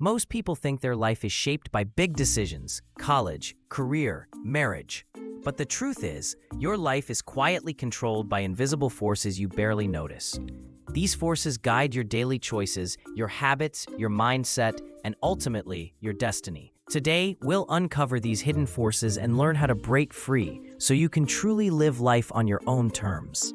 Most people think their life is shaped by big decisions, college, career, marriage. But the truth is, your life is quietly controlled by invisible forces you barely notice. These forces guide your daily choices, your habits, your mindset, and ultimately, your destiny. Today, we'll uncover these hidden forces and learn how to break free so you can truly live life on your own terms.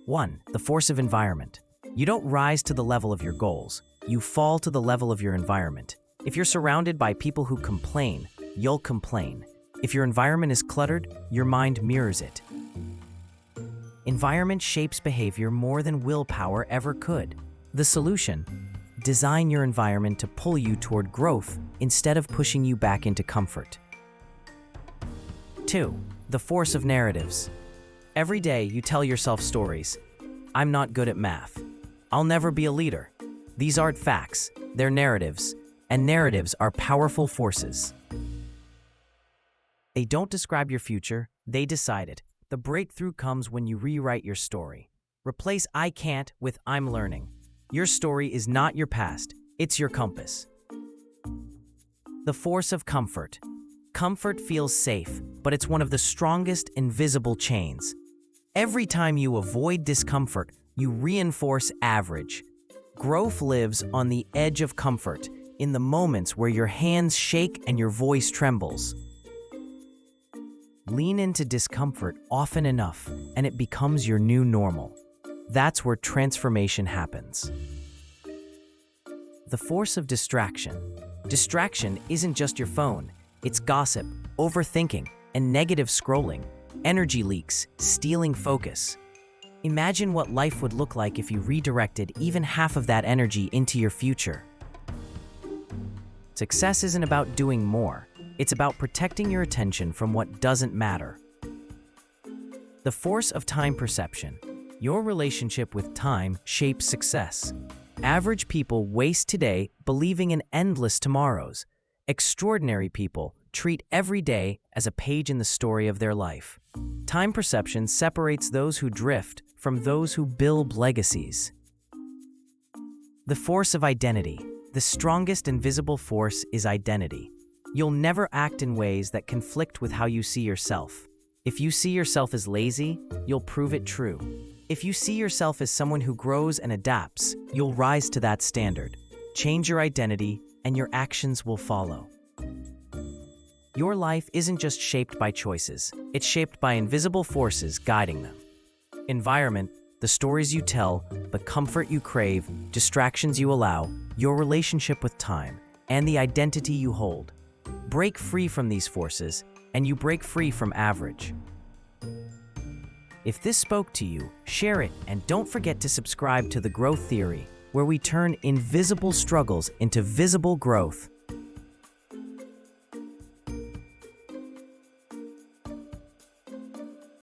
1. The force of environment. You don't rise to the level of your goals. You fall to the level of your environment. If you're surrounded by people who complain, you'll complain. If your environment is cluttered, your mind mirrors it. Environment shapes behavior more than willpower ever could. The solution? Design your environment to pull you toward growth instead of pushing you back into comfort. 2. The force of narratives. Every day you tell yourself stories. I'm not good at math. I'll never be a leader. These aren't facts, they're narratives, and narratives are powerful forces. They don't describe your future, they decide it. The breakthrough comes when you rewrite your story. Replace I can't with I'm learning. Your story is not your past, it's your compass. The force of comfort. Comfort feels safe, but it's one of the strongest invisible chains. Every time you avoid discomfort, you reinforce average. Growth lives on the edge of comfort, in the moments where your hands shake and your voice trembles. Lean into discomfort often enough, and it becomes your new normal. That's where transformation happens. The force of distraction. Distraction isn't just your phone. It's gossip, overthinking, and negative scrolling, energy leaks, stealing focus. Imagine what life would look like if you redirected even half of that energy into your future. Success isn't about doing more. It's about protecting your attention from what doesn't matter. The force of time perception. Your relationship with time shapes success. Average people waste today believing in endless tomorrows. Extraordinary people treat every day as a page in the story of their life. Time perception separates those who drift from those who build legacies. The force of identity. The strongest invisible force is identity. You'll never act in ways that conflict with how you see yourself. If you see yourself as lazy, you'll prove it true. If you see yourself as someone who grows and adapts, you'll rise to that standard. Change your identity, and your actions will follow. Your life isn't just shaped by choices, it's shaped by invisible forces guiding them. Environment, the stories you tell, the comfort you crave, distractions you allow, your relationship with time, and the identity you hold. Break free from these forces, and you break free from average. If this spoke to you, share it, and don't forget to subscribe to The Growth Theory, where we turn invisible struggles into visible growth.